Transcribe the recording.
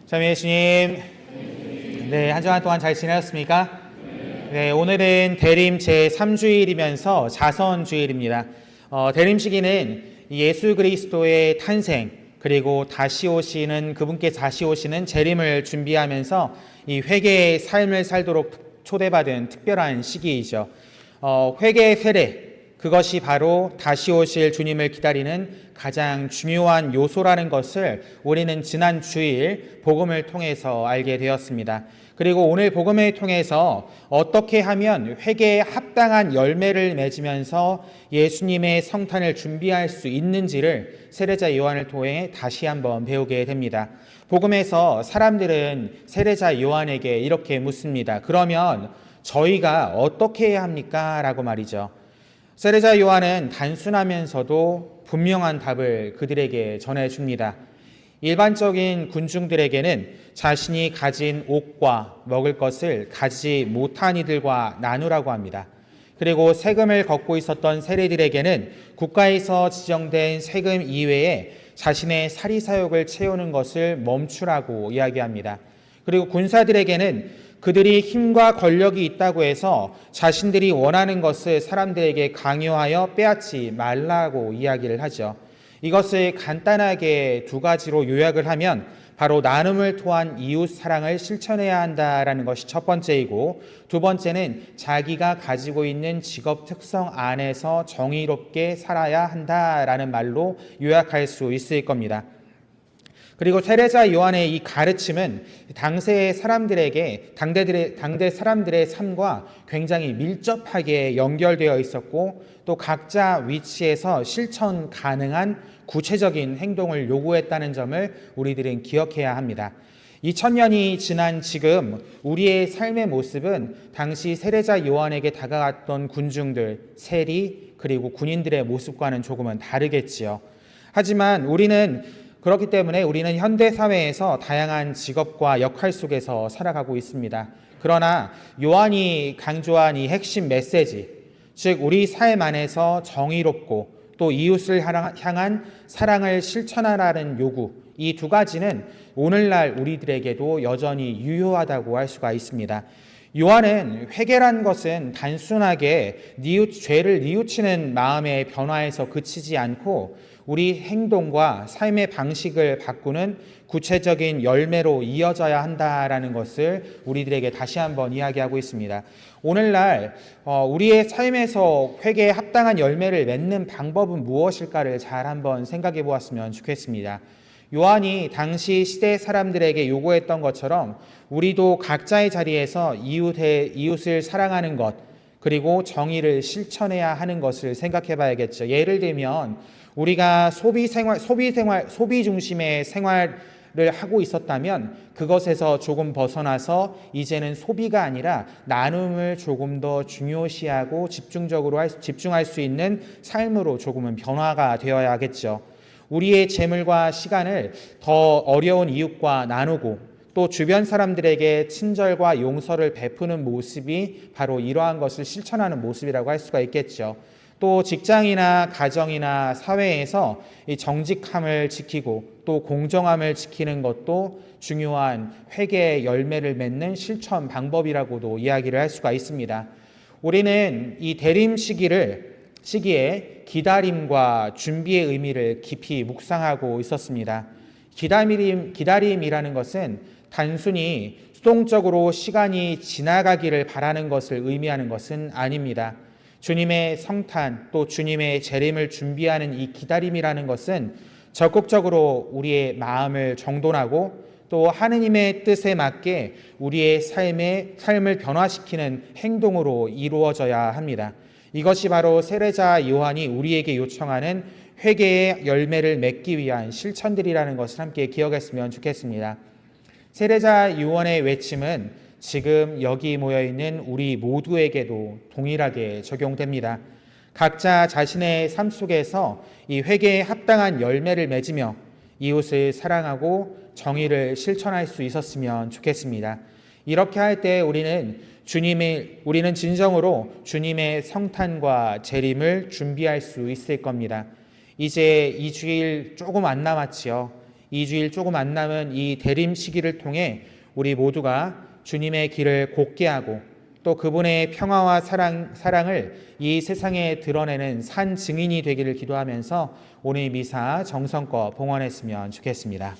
참 예수님, 네, 한 주간 동안 잘 지내셨습니까? 네, 오늘은 대림 제3주일이면서 자선주일입니다. 대림 시기는 예수 그리스도의 탄생, 그리고 그분께 다시 오시는 재림을 준비하면서 이 회개의 삶을 살도록 초대받은 특별한 시기이죠. 회개의 세례, 그것이 바로 다시 오실 주님을 기다리는 가장 중요한 요소라는 것을 우리는 지난 주일 복음을 통해서 알게 되었습니다. 그리고 오늘 복음을 통해서 어떻게 하면 회개에 합당한 열매를 맺으면서 예수님의 성탄을 준비할 수 있는지를 세례자 요한을 통해 다시 한번 배우게 됩니다. 복음에서 사람들은 세례자 요한에게 이렇게 묻습니다. 그러면 저희가 어떻게 해야 합니까? 라고 말이죠. 세례자 요한은 단순하면서도 분명한 답을 그들에게 전해줍니다. 일반적인 군중들에게는 자신이 가진 옷과 먹을 것을 가지지 못한 이들과 나누라고 합니다. 그리고 세금을 걷고 있었던 세리들에게는 국가에서 지정된 세금 이외에 자신의 사리사욕을 채우는 것을 멈추라고 이야기합니다. 그리고 군사들에게는 그들이 힘과 권력이 있다고 해서 자신들이 원하는 것을 사람들에게 강요하여 빼앗지 말라고 이야기를 하죠. 이것을 간단하게 두 가지로 요약을 하면 바로 나눔을 통한 이웃 사랑을 실천해야 한다라는 것이 첫 번째이고, 두 번째는 자기가 가지고 있는 직업 특성 안에서 정의롭게 살아야 한다라는 말로 요약할 수 있을 겁니다. 그리고 세례자 요한의 이 가르침은 당대 사람들의 삶과 굉장히 밀접하게 연결되어 있었고, 또 각자 위치에서 실천 가능한 구체적인 행동을 요구했다는 점을 우리들은 기억해야 합니다. 2000년이 지난 지금 우리의 삶의 모습은 당시 세례자 요한에게 다가갔던 군중들, 세리, 그리고 군인들의 모습과는 조금은 다르겠지요. 하지만 그렇기 때문에 우리는 현대사회에서 다양한 직업과 역할 속에서 살아가고 있습니다. 그러나 요한이 강조한 이 핵심 메시지, 즉 우리 삶 안에서 정의롭고 또 이웃을 향한 사랑을 실천하라는 요구, 이 두 가지는 오늘날 우리들에게도 여전히 유효하다고 할 수가 있습니다. 요한은 회개란 것은 단순하게 죄를 뉘우치는 마음의 변화에서 그치지 않고 우리 행동과 삶의 방식을 바꾸는 구체적인 열매로 이어져야 한다라는 것을 우리들에게 다시 한번 이야기하고 있습니다. 오늘날 우리의 삶에서 회개에 합당한 열매를 맺는 방법은 무엇일까를 잘 한번 생각해 보았으면 좋겠습니다. 요한이 당시 시대 사람들에게 요구했던 것처럼 우리도 각자의 자리에서 이웃을 사랑하는 것, 그리고 정의를 실천해야 하는 것을 생각해 봐야겠죠. 예를 들면 우리가 소비 중심의 생활을 하고 있었다면 그것에서 조금 벗어나서 이제는 소비가 아니라 나눔을 조금 더 중요시하고 집중할 수 있는 삶으로 조금은 변화가 되어야겠죠. 우리의 재물과 시간을 더 어려운 이웃과 나누고 또 주변 사람들에게 친절과 용서를 베푸는 모습이 바로 이러한 것을 실천하는 모습이라고 할 수가 있겠죠. 또 직장이나 가정이나 사회에서 이 정직함을 지키고 또 공정함을 지키는 것도 중요한 회개의 열매를 맺는 실천 방법이라고도 이야기를 할 수가 있습니다. 우리는 이 대림 시기에 기다림과 준비의 의미를 깊이 묵상하고 있었습니다. 기다림이라는 것은 단순히 수동적으로 시간이 지나가기를 바라는 것을 의미하는 것은 아닙니다. 주님의 성탄 또 주님의 재림을 준비하는 이 기다림이라는 것은 적극적으로 우리의 마음을 정돈하고 또 하느님의 뜻에 맞게 우리의 삶을 변화시키는 행동으로 이루어져야 합니다. 이것이 바로 세례자 요한이 우리에게 요청하는 회개의 열매를 맺기 위한 실천들이라는 것을 함께 기억했으면 좋겠습니다. 세례자 요한의 외침은 지금 여기 모여있는 우리 모두에게도 동일하게 적용됩니다. 각자 자신의 삶 속에서 이 회개에 합당한 열매를 맺으며 이웃을 사랑하고 정의를 실천할 수 있었으면 좋겠습니다. 이렇게 할 때 우리는 진정으로 주님의 성탄과 재림을 준비할 수 있을 겁니다. 이제 2주일 조금 안 남았지요. 2주일 조금 안 남은 이 대림 시기를 통해 우리 모두가 주님의 길을 곧게 하고 또 그분의 평화와 사랑을 이 세상에 드러내는 산 증인이 되기를 기도하면서 오늘 미사 정성껏 봉헌했으면 좋겠습니다.